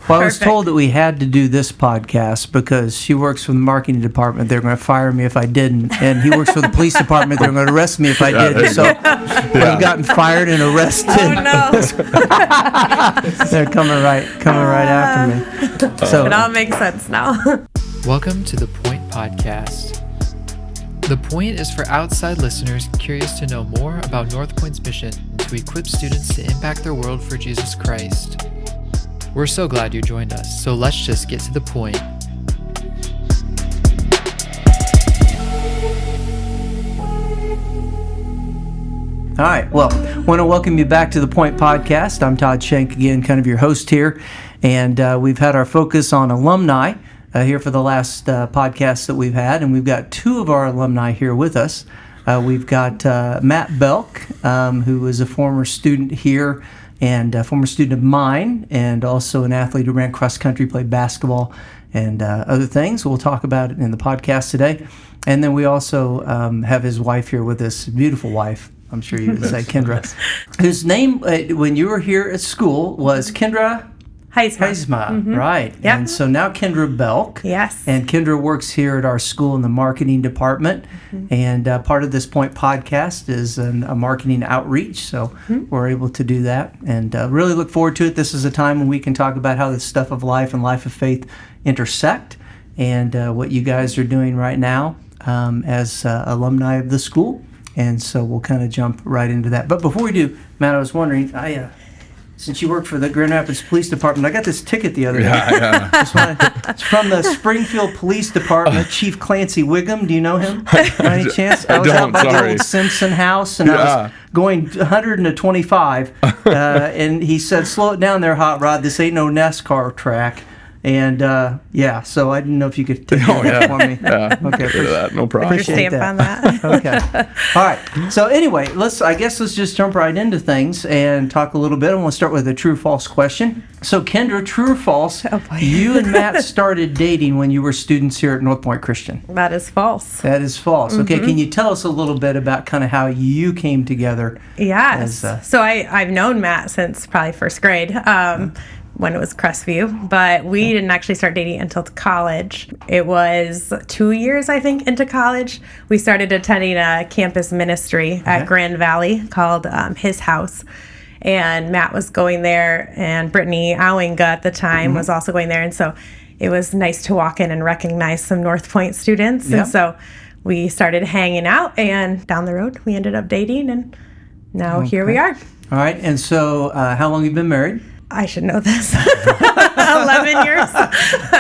Well, I was told that we had to do this podcast because she works for the marketing department. They're going to fire me if I didn't. And he works for the police department. They're going to arrest me if I didn't. So I've gotten fired and arrested. Oh, no. They're coming right after me. So It all makes sense now. Welcome to the Pointe podcast. The Pointe is for outside listeners curious to know more about NorthPointe's mission to equip students to impact their world for Jesus Christ. We're so glad you joined us, so let's just get to the point. All right. Well, I want to welcome you back to the Pointe podcast. I'm Todd Schenck again, kind of your host here. And we've had our focus on alumni here for the last podcast that we've had. And we've got two of our alumni here with us. We've got Matt Belk, who is a former student here and a former student of mine, and also an athlete who ran cross country, played basketball, and other things. We'll talk about it in the podcast today. And then we also have his wife here with us, beautiful wife. I'm sure you would say Kendra, whose name when you were here at school was Kendra Heisma, right? Yep. And so now Kendra Belk. Yes. And Kendra works here at our school in the marketing department. And part of this Pointe podcast is a marketing outreach. So we're able to do that and really look forward to it. This is a time when we can talk about how the stuff of life and life of faith intersect and what you guys are doing right now as alumni of the school. And so we'll kind of jump right into that. But before we do, Matt, I was wondering, since you work for the Grand Rapids Police Department, I got this ticket the other day. It's from the Springfield Police Department, Chief Clancy Wiggum. Do you know him by any chance? I was out by the old Simpson house, and I was going 125, and he said, "Slow it down there, Hot Rod. This ain't no NASCAR track." And so I didn't know if you could take that for me. Yeah, okay, that. No problem. Appreciate stamp that. on that. Okay. All right. So anyway, let's just jump right into things and talk a little bit. And we'll start with a true/false question. So Kendra, true or false? Oh, boy. You and Matt started dating when you were students here at NorthPointe Christian. That is false. That is false. Okay. Can you tell us a little bit about kind of how you came together? Yes. So I've known Matt since probably first grade. When it was Crestview, but we didn't actually start dating until college. It was 2 years, I think, into college. We started attending a campus ministry at Grand Valley called His House. And Matt was going there, and Brittany Owinga at the time was also going there. And so it was nice to walk in and recognize some NorthPointe students. Yep. And so we started hanging out, and down the road, we ended up dating, and now here we are. All right. And so how long have you been married? I should know this. 11 years.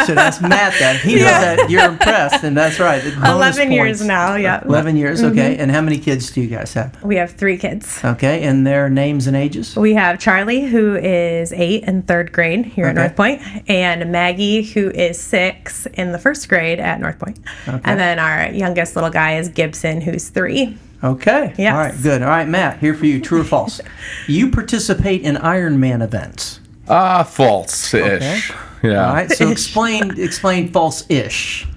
Should ask Matt that. He knows that you're impressed, and that's right. 11 years now, yeah. 11 years, okay. And how many kids do you guys have? We have 3 kids. Okay, and their names and ages? We have Charlie, who is 8 in 3rd grade here at NorthPointe, and Maggie, who is 6 in the 1st grade at NorthPointe. Okay. And then our youngest little guy is Gibson, who's 3. Okay. Yes. All right, good. All right, Matt, here for you, true or false? You participate in Ironman events. False-ish. Okay. Yeah. All right, so explain false-ish.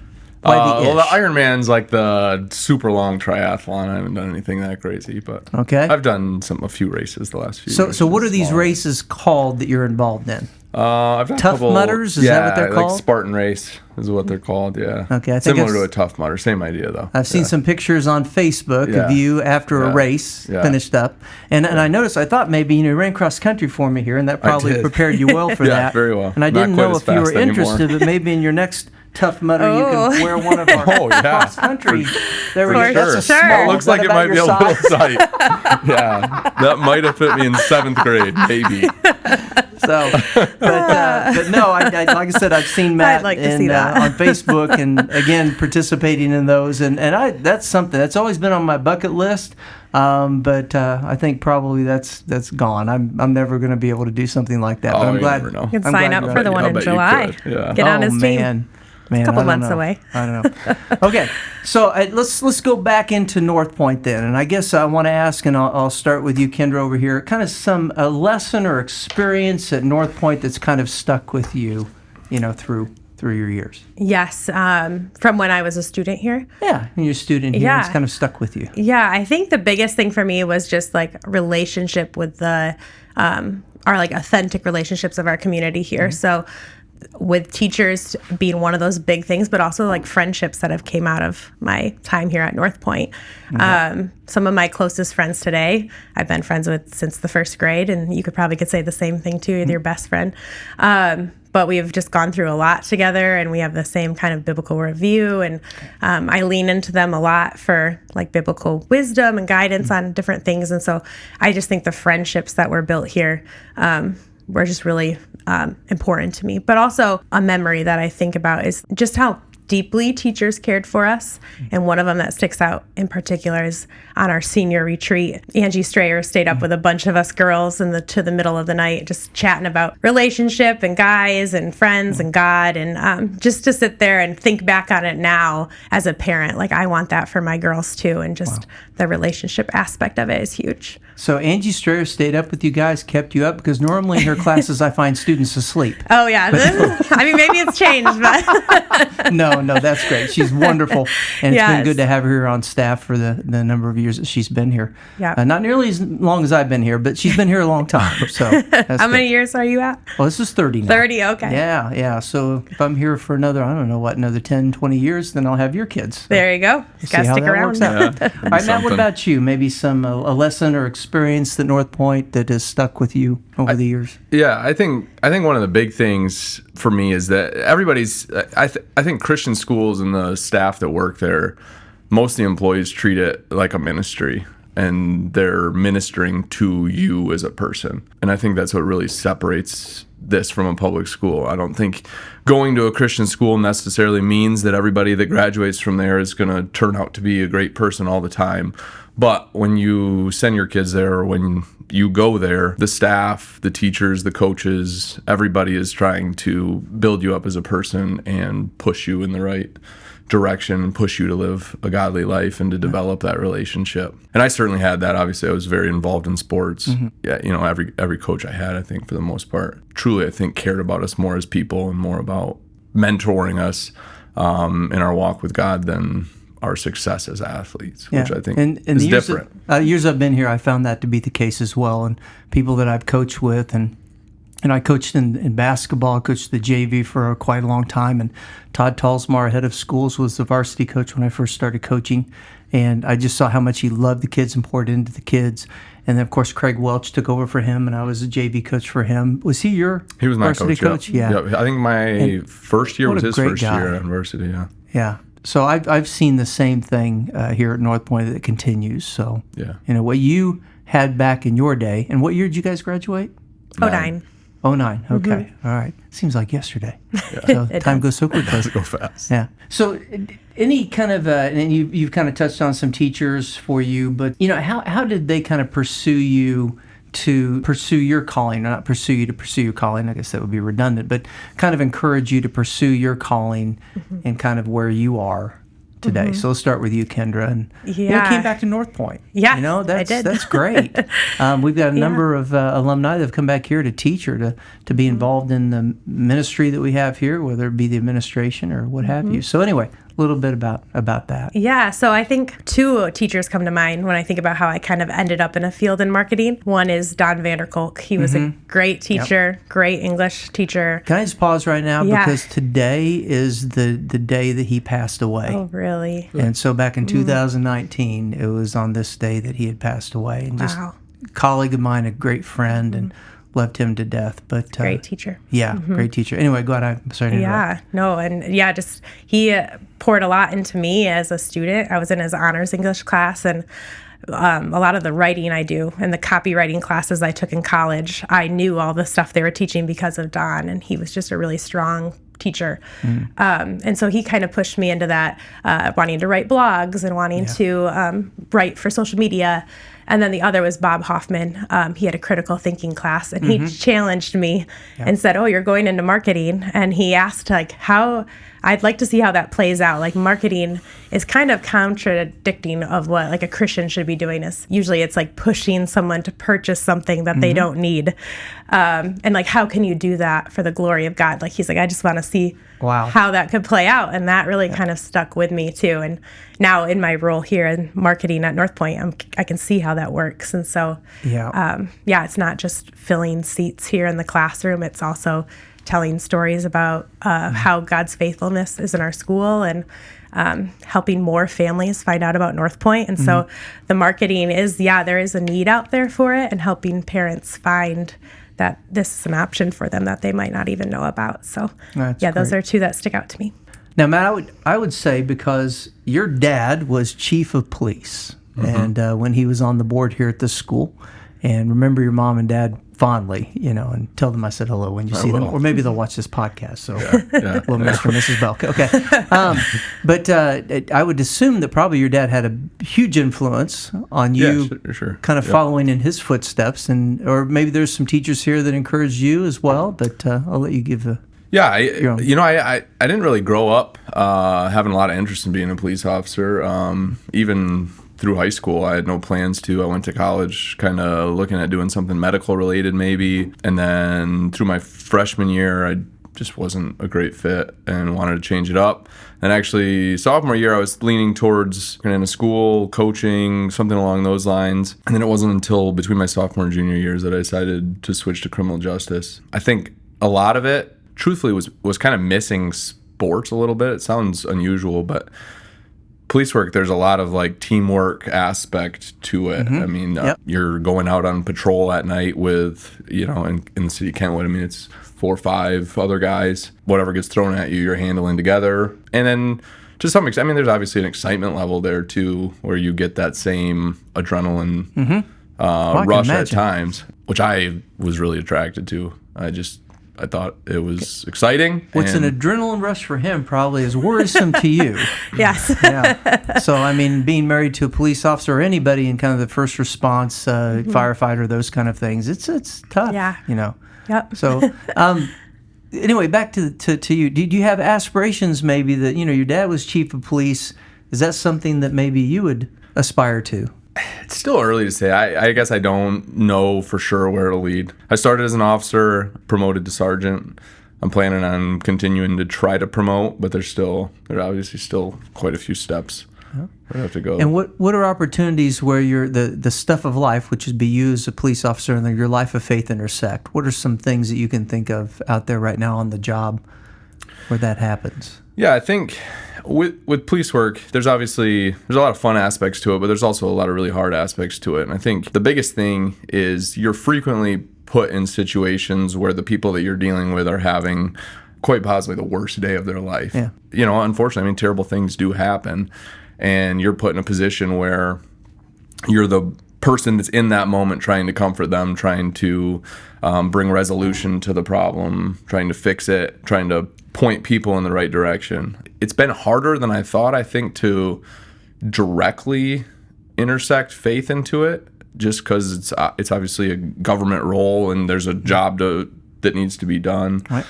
Why the ish? Well, the Ironman's like the super long triathlon. I haven't done anything that crazy, but I've done a few races the last few years. So what are these races called that you're involved in? I've done Tough Mudders? Is that what they're called? Like Spartan Race is what they're called, yeah. Okay, I think similar to a Tough Mudder, same idea though. I've seen some pictures on Facebook of you after a race finished up, and I noticed. I thought maybe you ran cross country for me here, and that probably prepared you well for that. Very well. And I didn't know if you were interested, but maybe in your next Tough Mudder you can wear one of our cross country. There we go. That's a small. Looks like it might be a little tight. Yeah, that might have fit me in 7th grade, maybe. So, but no, like I said, I've seen Matt on Facebook, and again participating in those, and that's something that's always been on my bucket list. But I think probably that's gone. I'm never going to be able to do something like that. But I'm glad. You can sign up for the one in July. Yeah. Get on his team. Man, a couple months away. I don't know. Okay, so let's go back into NorthPointe then, and I guess I want to ask, and I'll start with you, Kendra, over here. Kind of a lesson or experience at NorthPointe that's kind of stuck with you, through your years. Yes, from when I was a student here. Yeah, and you're a student here. It's kind of stuck with you. Yeah, I think the biggest thing for me was just like relationship with the our like authentic relationships of our community here. So with teachers being one of those big things, but also like friendships that have came out of my time here at NorthPointe. Some of my closest friends today, I've been friends with since the first grade, and you could say the same thing too with your best friend. But we've just gone through a lot together, and we have the same kind of biblical review, and I lean into them a lot for like biblical wisdom and guidance on different things. And so I just think the friendships that were built here were just really important to me. But also a memory that I think about is just how deeply teachers cared for us. And one of them that sticks out in particular is on our senior retreat. Angie Strayer stayed up with a bunch of us girls to the middle of the night, just chatting about relationship and guys and friends and God. And just to sit there and think back on it now as a parent, like I want that for my girls too. And just the relationship aspect of it is huge. So Angie Strayer stayed up with you guys, kept you up? Because normally in her classes I find students asleep. Oh, yeah. I mean, maybe it's changed, but... No, that's great. She's wonderful. And it's been good to have her here on staff for the number of years that she's been here. Yeah. Not nearly as long as I've been here, but she's been here a long time. So How many years are you at? Well, this is 30 now. 30, okay. Yeah. So if I'm here for another 10, 20 years, then I'll have your kids. So there you go. Just got to stick around. Yeah. All right, Matt, what about you? Maybe some a lesson or experience at NorthPointe that has stuck with you over the years? Yeah, I think one of the big things for me is that I think Christian schools and the staff that work there, most of the employees treat it like a ministry, and they're ministering to you as a person. And I think that's what really separates this from a public school. I don't think going to a Christian school necessarily means that everybody that graduates from there is going to turn out to be a great person all the time. But when you send your kids there, or when you go there, the staff, the teachers, the coaches, everybody is trying to build you up as a person and push you in the right direction and push you to live a godly life and to develop that relationship. And I certainly had that. Obviously, I was very involved in sports. Yeah, every coach I had, I think for the most part, truly, I think cared about us more as people and more about mentoring us in our walk with God than our success as athletes, which I think is different. Years I've been here, I found that to be the case as well. And people that I've coached with, and I coached in basketball, I coached the JV for quite a long time. And Todd Talsmar, head of schools, was the varsity coach when I first started coaching. And I just saw how much he loved the kids and poured into the kids. And then, of course, Craig Welch took over for him, and I was a JV coach for him. Was he your He was my varsity coach? Yeah. I think my first year was his first year at varsity, Yeah. So I've seen the same thing here at NorthPointe that continues. So, what you had back in your day, and what year did you guys graduate? 09. 09, okay. All right. Seems like yesterday. So time goes so quickly. It goes fast. Yeah. So any kind of, and you've kind of touched on some teachers for you, but, how did they kind of pursue you to pursue your calling, or not pursue you to pursue your calling? I guess that would be redundant, but kind of encourage you to pursue your calling and kind of where you are today. So let's start with you, Kendra. And you came back to NorthPointe. Yeah, I did. That's great. We've got a number of alumni that have come back here to teach or to be involved in the ministry that we have here, whether it be the administration or what have you. So anyway, a little bit about that. Yeah, so I think two teachers come to mind when I think about how I kind of ended up in a field in marketing. One is Don Vanderkolk. He was a great teacher, great English teacher. Can I just pause right now? Because today is the day that he passed away. Oh, really? And so back in 2019, it was on this day that he had passed away. And just a colleague of mine, a great friend, and loved him to death. But great teacher. Yeah, great teacher. Anyway, go ahead. I'm sorry to interrupt. Just he poured a lot into me as a student. I was in his honors English class, and a lot of the writing I do and the copywriting classes I took in college, I knew all the stuff they were teaching because of Don, and he was just a really strong teacher. And so he kind of pushed me into that, wanting to write blogs and wanting to write for social media. And then the other was Bob Hoffman. He had a critical thinking class, and he challenged me and said, "Oh, you're going into marketing." And he asked, how I'd like to see how that plays out. Like, marketing is kind of contradicting of what a Christian should be doing. Is usually it's pushing someone to purchase something that they don't need. And how can you do that for the glory of God? He's I just want to see how that could play out. And that really kind of stuck with me too. And now in my role here in marketing at NorthPointe, I can see how that works. And so, it's not just filling seats here in the classroom. It's also telling stories about how God's faithfulness is in our school, and helping more families find out about NorthPointe. And so the marketing is, there is a need out there for it, and helping parents find that this is an option for them that they might not even know about. So those are two that stick out to me. Now, Matt, I would say, because your dad was chief of police, and when he was on the board here at this school, and remember your mom and dad fondly, and tell them I said hello when you see them, or maybe they'll watch this podcast. So, little Mr. and Mrs. Belk. Okay, but I would assume that probably your dad had a huge influence on you, sure. kind of following in his footsteps, or maybe there's some teachers here that encouraged you as well. But I'll let you give the. Yeah, I didn't really grow up having a lot of interest in being a police officer. Even through high school, I had no plans to. I went to college kind of looking at doing something medical related maybe. And then through my freshman year, I just wasn't a great fit and wanted to change it up. And actually, sophomore year, I was leaning towards getting into school, coaching, something along those lines. And then it wasn't until between my sophomore and junior years that I decided to switch to criminal justice. I think a lot of it, truthfully, was kind of missing sports a little bit. It sounds unusual, but police work, there's a lot of like teamwork aspect to it. I mean, you're going out on patrol at night with, in the city of Kentwood, I mean, it's 4 or 5 other guys. Whatever gets thrown at you, you're handling together. And then to some extent, I mean, there's obviously an excitement level there too, where you get that same adrenaline rush at times, which I was really attracted to. I thought it was exciting. What's an adrenaline rush for him probably is worrisome to you. Yes. Yeah. So, I mean, being married to a police officer or anybody in kind of the first response, firefighter, those kind of things, it's tough. Yeah. Yep. So, anyway, back to you. Did you have aspirations maybe that, your dad was chief of police? Is that something that maybe you would aspire to? It's still early to say. I guess I don't know for sure where it'll lead. I started as an officer, promoted to sergeant. I'm planning on continuing to try to promote, but there's obviously still quite a few steps I have to go. And what are opportunities where the stuff of life, which would be you as a police officer, and your life of faith intersect? What are some things that you can think of out there right now on the job where that happens? Yeah, I think with police work, there's a lot of fun aspects to it, but there's also a lot of really hard aspects to it. And I think the biggest thing is you're frequently put in situations where the people that you're dealing with are having quite possibly the worst day of their life. Yeah. Unfortunately, I mean, terrible things do happen, and you're put in a position where you're the person that's in that moment trying to comfort them, trying to bring resolution to the problem, trying to fix it, trying to point people in the right direction. It's been harder than I thought, I think, to directly intersect faith into it, just because it's obviously a government role and there's a job that needs to be done. Right.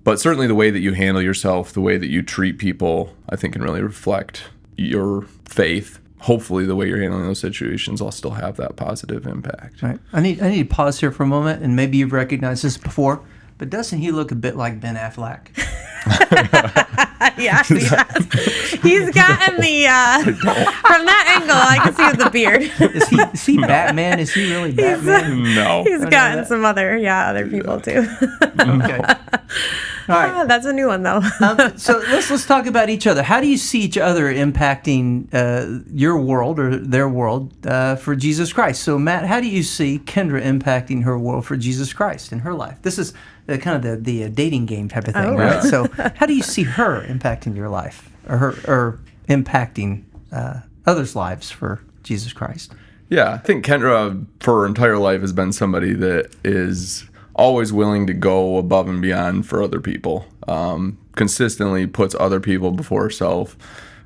But certainly the way that you handle yourself, the way that you treat people, I think can really reflect your faith. Hopefully the way you're handling those situations will still have that positive impact. Right. I need to pause here for a moment, and maybe you've recognized this before, but doesn't he look a bit like Ben Affleck? Yes, he does. He's gotten the from that angle. I can see the beard. Is he Batman? Is he really Batman? No. He's gotten some other people too. Okay. All right. That's a new one though. So let's talk about each other. How do you see each other impacting your world or their world for Jesus Christ? So Matt, how do you see Kendra impacting her world for Jesus Christ in her life? This is kind of the dating game type of thing, right? So how do you see her impacting your life, or impacting others' lives for Jesus Christ? Yeah, I think Kendra for her entire life has been somebody that is always willing to go above and beyond for other people. Consistently puts other people before herself.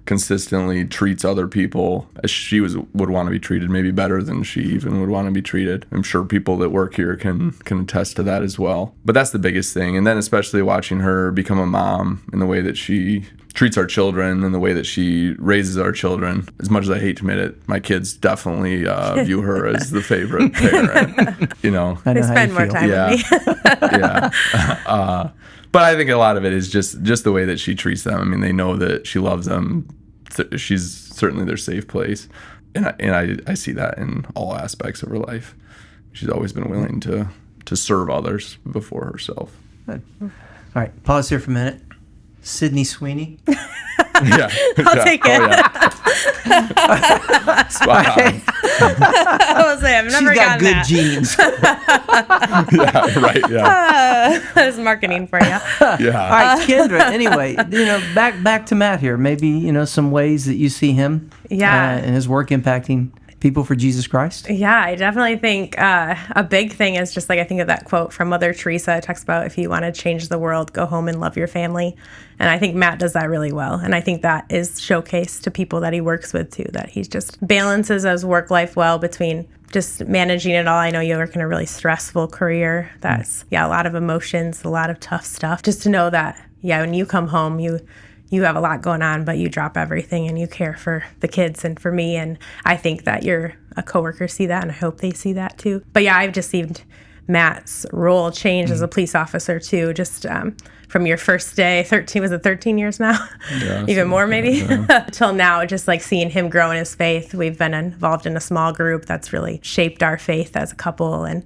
Consistently treats other people as she would want to be treated, maybe better than she even would want to be treated. I'm sure people that work here can attest to that as well. But that's the biggest thing. And then especially watching her become a mom in the way that she treats our children and the way that she raises our children. As much as I hate to admit it, my kids definitely view her as the favorite parent. They spend more time with me. Yeah. But I think a lot of it is just the way that she treats them. I mean, they know that she loves them. She's certainly their safe place. And I see that in all aspects of her life. She's always been willing to serve others before herself. Good. All right, pause here for a minute. Sydney Sweeney. Yeah. I'll take it. Oh, yeah. Spot on. I will say I've never She's got gotten good that. genes. Yeah, right. Yeah. That's marketing for you. Yeah. All right, Kendra. Anyway, back to Matt here. Maybe some ways that you see him, and his work impacting people for Jesus Christ. Yeah, I definitely think a big thing is just like I think of that quote from Mother Teresa. It talks about if you want to change the world, go home and love your family. And I think Matt does that really well. And I think that is showcased to people that he works with too, that he just balances his work life well between just managing it all. I know you work in a really stressful career. That's a lot of emotions, a lot of tough stuff. Just to know that, when you come home, you have a lot going on, but you drop everything and you care for the kids and for me. And I think that your coworkers see that, and I hope they see that too. But I've just seen Matt's role change as a police officer too, just from your first day, 13 years now? Yeah, even more maybe, till now, just like seeing him grow in his faith. We've been involved in a small group that's really shaped our faith as a couple, and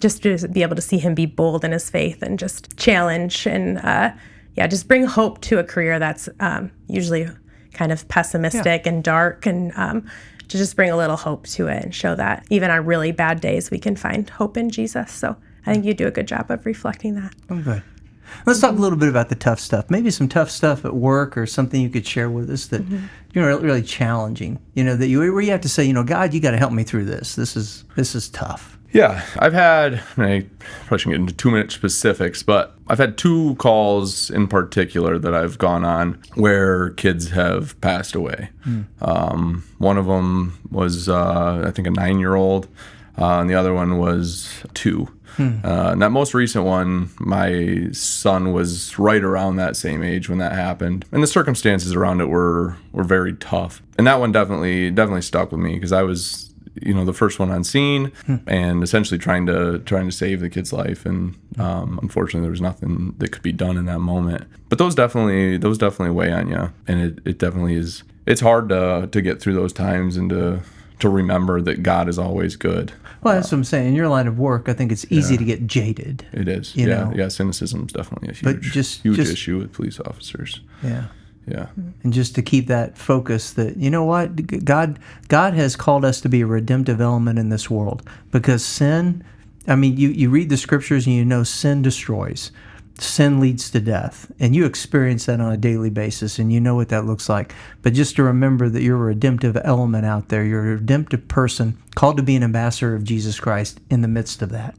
just to be able to see him be bold in his faith and just challenge and just bring hope to a career that's usually kind of pessimistic and dark, and to just bring a little hope to it and show that even on really bad days, we can find hope in Jesus. So I think you do a good job of reflecting that. I'm good. Let's talk a little bit about the tough stuff. Maybe some tough stuff at work or something you could share with us that really challenging. That where you have to say, God, you got to help me through this. This is tough. Yeah, I've had, I probably shouldn't get into 2-minute specifics, but I've had 2 calls in particular that I've gone on where kids have passed away. One of them was, I think, a 9-year-old, and the other one was 2. And that most recent one, my son was right around that same age when that happened, and the circumstances around it were very tough. And that one definitely stuck with me because I was the first one on scene and essentially trying to save the kid's life, and unfortunately there was nothing that could be done in that moment. But those definitely weigh on you, and it definitely is. It's hard to get through those times and to remember that God is always good. Well, that's what I'm saying. In your line of work, I think it's easy to get jaded. It is. You know? Yeah, cynicism is definitely a huge issue with police officers. Yeah. Yeah. And just to keep that focus that, what, God has called us to be a redemptive element in this world, because sin, you read the scriptures and sin destroys. Sin leads to death, and you experience that on a daily basis, and you know what that looks like. But just to remember that you're a redemptive element out there, you're a redemptive person called to be an ambassador of Jesus Christ in the midst of that.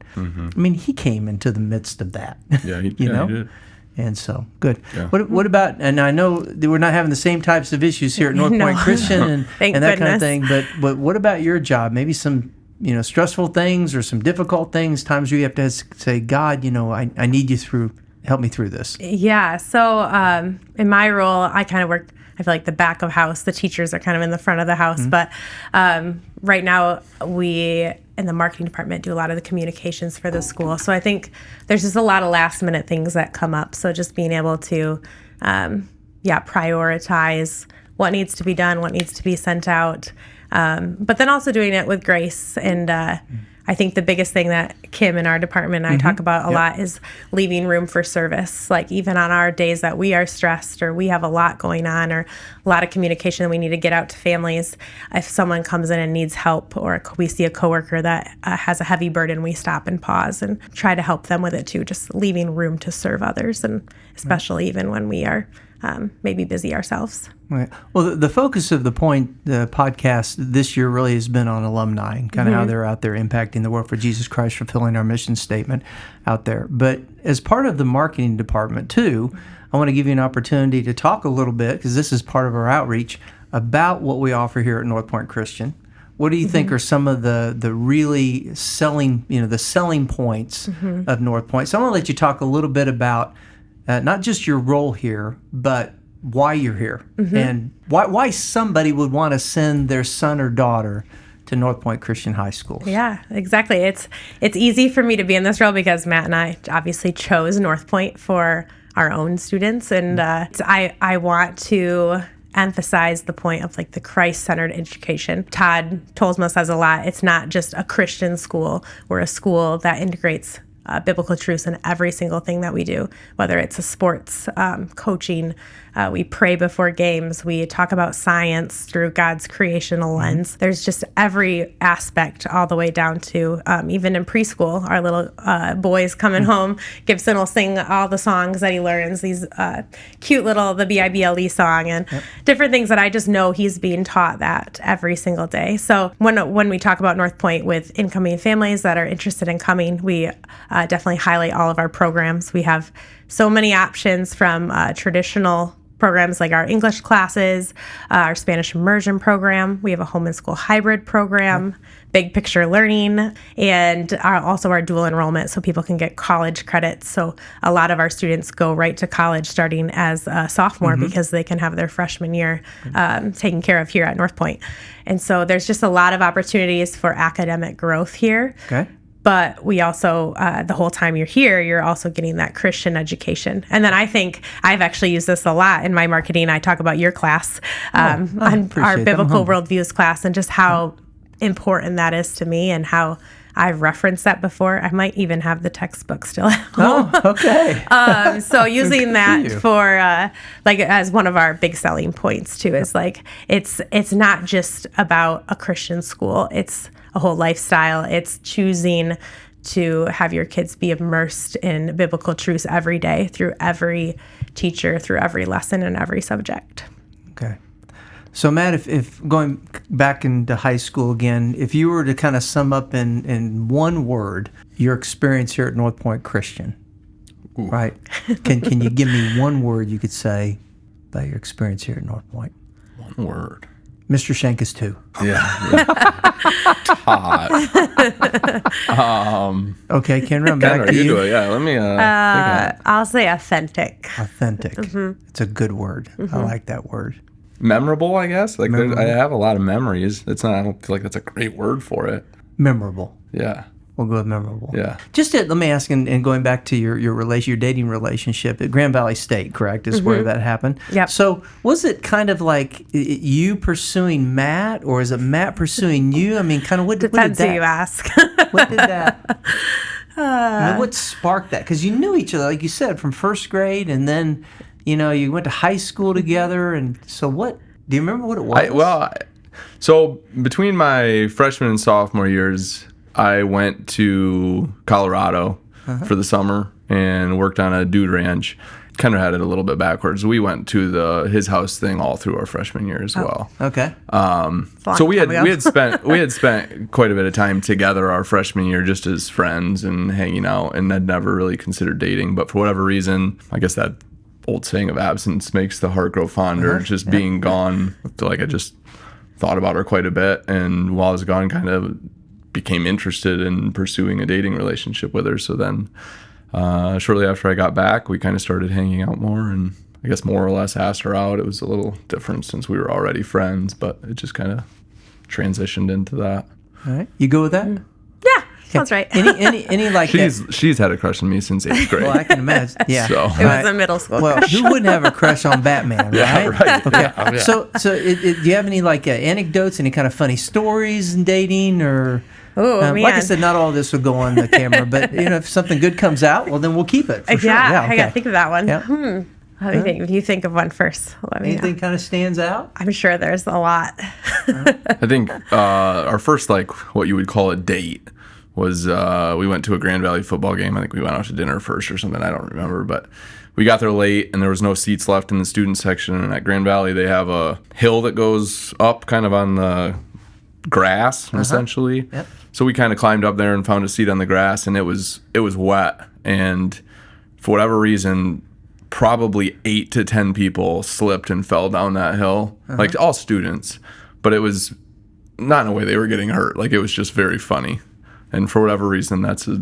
He came into the midst of that. Yeah, he know? did. And so, good. Yeah. What about, and I know that we're not having the same types of issues here at NorthPointe Christian and that kind of thing, but what about your job? Maybe some stressful things or some difficult things, times where you have to say, God, I need you help me through this. Yeah. So in my role, I kind of work, I feel like the back of house. The teachers are kind of in the front of the house. But right now, we in the marketing department do a lot of the communications for the school. So I think there's just a lot of last minute things that come up. So just being able to, prioritize what needs to be done, what needs to be sent out. But then also doing it with grace. And I think the biggest thing that Kim in our department and I talk about a lot is leaving room for service. Like even on our days that we are stressed or we have a lot going on or a lot of communication that we need to get out to families, if someone comes in and needs help or we see a coworker that has a heavy burden, we stop and pause and try to help them with it too, just leaving room to serve others, and especially even when we are maybe busy ourselves. Right. Well, the focus of the podcast this year really has been on alumni and kind of how they're out there impacting the world for Jesus Christ, fulfilling our mission statement out there. But as part of the marketing department too, I want to give you an opportunity to talk a little bit, because this is part of our outreach, about what we offer here at NorthPointe Christian. What do you think are some of the really selling, the selling points of NorthPointe? So I want to let you talk a little bit about not just your role here, but why you're here and why somebody would want to send their son or daughter to NorthPointe Christian High School. Yeah, exactly. It's easy for me to be in this role because Matt and I obviously chose NorthPointe for our own students, and I want to emphasize the point of like the Christ-centered education. Todd Tolsma says a lot. It's not just a Christian school. We're a school that integrates biblical truths in every single thing that we do, whether it's a sports, coaching. We pray before games. We talk about science through God's creational lens. There's just every aspect all the way down to even in preschool, our little boys coming home, Gibson will sing all the songs that he learns, these cute little, the BIBLE song and different things that I just know he's being taught that every single day. So when we talk about NorthPointe with incoming families that are interested in coming, we definitely highlight all of our programs. We have so many options from traditional programs like our English classes, our Spanish immersion program. We have a home and school hybrid program, big picture learning, and also our dual enrollment so people can get college credits. So a lot of our students go right to college starting as a sophomore because they can have their freshman year taken care of here at NorthPointe. And so there's just a lot of opportunities for academic growth here. Okay. But we also, the whole time you're here, you're also getting that Christian education. And then I think I've actually used this a lot in my marketing. I talk about your class, on our biblical worldviews class, and just how important that is to me and how I've referenced that before. I might even have the textbook still at home. Oh, okay. So using that for like as one of our big selling points too is like it's not just about a Christian school. It's a whole lifestyle. It's choosing to have your kids be immersed in biblical truths every day through every teacher, through every lesson and every subject. Okay. So Matt, if going back into high school again, if you were to kind of sum up in one word your experience here at NorthPointe Christian, right? Can you give me one word you could say about your experience here at NorthPointe? One word. Mr. Schenck is two. Yeah. Todd. Okay, Kendra, I'm back to you you. do it. Yeah, let me. I'll say authentic. Authentic. It's a good word. I like that word. Memorable, I guess. Like I have a lot of memories. It's not. I don't feel like that's a great word for it. Memorable. Yeah. We'll go with memorable. Yeah. Just let me ask, and going back to your dating relationship at Grand Valley State, correct, is where that happened? Yep. So was it kind of like you pursuing Matt, or is it Matt pursuing you? I mean, kind of what Depends did that, who you ask. What did that, I mean, what sparked that? Because you knew each other, like you said, from first grade, and then, you went to high school together, and so what, do you remember what it was? So between my freshman and sophomore years, I went to Colorado for the summer and worked on a dude ranch. Kind of had it a little bit backwards. We went to his house thing all through our freshman year as well. Okay. So we had spent quite a bit of time together our freshman year just as friends and hanging out, and I'd never really considered dating. But for whatever reason, I guess that old saying of absence makes the heart grow fonder. Just being gone, I feel like I just thought about her quite a bit, and while I was gone, kind of became interested in pursuing a dating relationship with her. So then shortly after I got back, we kind of started hanging out more, and I guess more or less asked her out. It was a little different since we were already friends, but it just kind of transitioned into that. All right. You go with that? Yeah, sounds right. Any like she's had a crush on me since 8th grade. Well, I can imagine. Yeah. So. It was a middle school Well, crush. who wouldn't have a crush on Batman, right? Yeah, right. Okay. Yeah. So do you have any like anecdotes, any kind of funny stories in dating, or? Oh, man. Like I said, not all this will go on the camera, but if something good comes out, well, then we'll keep it for sure. Yeah, Okay. I got to think of that one. Yeah. Let me think. If you think of one first, let me know. Anything kind of stands out? I'm sure there's a lot. I think our first, what you would call a date was we went to a Grand Valley football game. I think we went out to dinner first or something. I don't remember, but we got there late and there was no seats left in the student section. And at Grand Valley, they have a hill that goes up kind of on the grass, essentially. Yep. So we kind of climbed up there and found a seat on the grass, and it was wet. And for whatever reason, probably 8 to 10 people slipped and fell down that hill, like all students. But it was not in a way they were getting hurt. Like, it was just very funny. And for whatever reason, that's a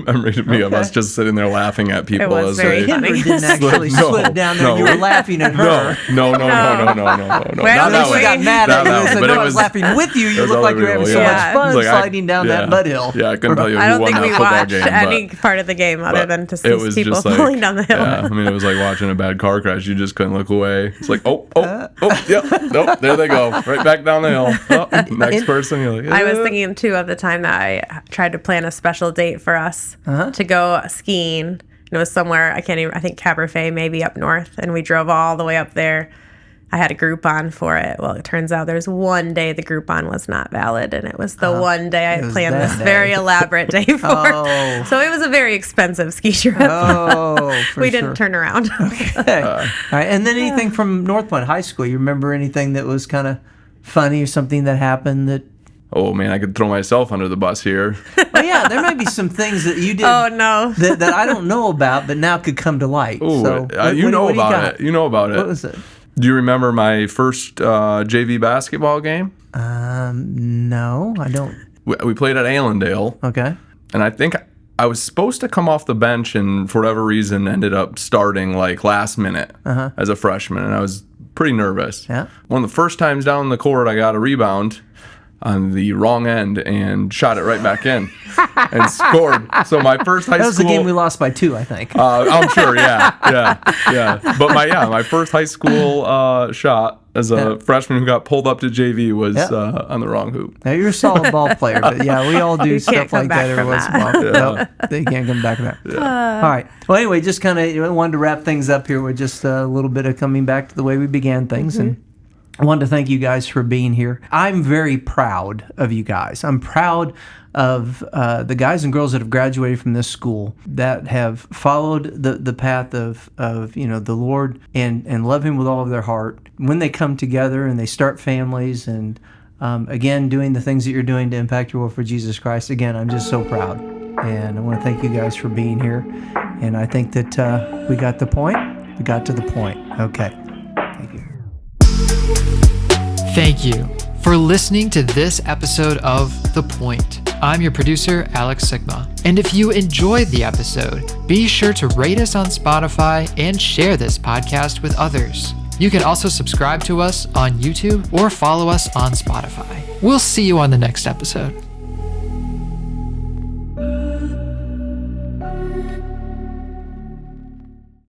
memory to me of us just sitting there laughing at people. It was as very they funny. Kendra didn't actually slip down there. You were laughing at her. No. Well, Not At that least way. you got mad at Not her. that And way, said, but no, it I was was laughing with you. You was look like you were having so yeah. much fun Like, sliding down that mud hill. Yeah, I couldn't tell you who I don't won think that we football watched game. any part of the game other than to it see was people just like, falling down the hill. Yeah, I mean, it was like watching a bad car crash. You just couldn't look away. It's like, nope, there they go, right back down the hill. Oh, next person. You're like, I was thinking too of the time that I tried to plan a special date for us to go skiing. It was somewhere, I think Cabernet, maybe up north. And we drove all the way up there. I had a Groupon for it. Well, it turns out there's one day the Groupon was not valid. And it was the one day I had planned this very elaborate day for. Oh. So it was a very expensive ski trip. We didn't turn around. Okay. All right. And then anything from NorthPointe High School? You remember anything that was kind of funny or something that happened that... Oh man, I could throw myself under the bus here. Oh yeah, there might be some things that you did that I don't know about, but now could come to light. Oh, so you know about it. You know about it. What was it? Do you remember my first JV basketball game? No, I don't. We played at Allendale. Okay. And I think I was supposed to come off the bench and for whatever reason ended up starting like last minute as a freshman. And I was pretty nervous. Yeah. One of the first times down the court, I got a rebound on the wrong end and shot it right back in and scored. So my first high school... That was the game we lost by 2, I think. I'm sure, yeah. But my first high school shot as a freshman who got pulled up to JV was on the wrong hoop. Now, you're a solid ball player, but yeah, we all do stuff like that every once in a while. No, they can't come back from that. Yeah. All right. Well, anyway, just kind of wanted to wrap things up here with just a little bit of coming back to the way we began things. And I wanted to thank you guys for being here. I'm very proud of you guys. I'm proud of the guys and girls that have graduated from this school that have followed the path of the Lord and love Him with all of their heart. When they come together and they start families and again doing the things that you're doing to impact your world for Jesus Christ. Again, I'm just so proud, and I want to thank you guys for being here. And I think that we got the point. We got to the point. Okay. Thank you. Thank you for listening to this episode of The Point. I'm your producer, Alex Sigma. And if you enjoyed the episode, be sure to rate us on Spotify and share this podcast with others. You can also subscribe to us on YouTube or follow us on Spotify. We'll see you on the next episode.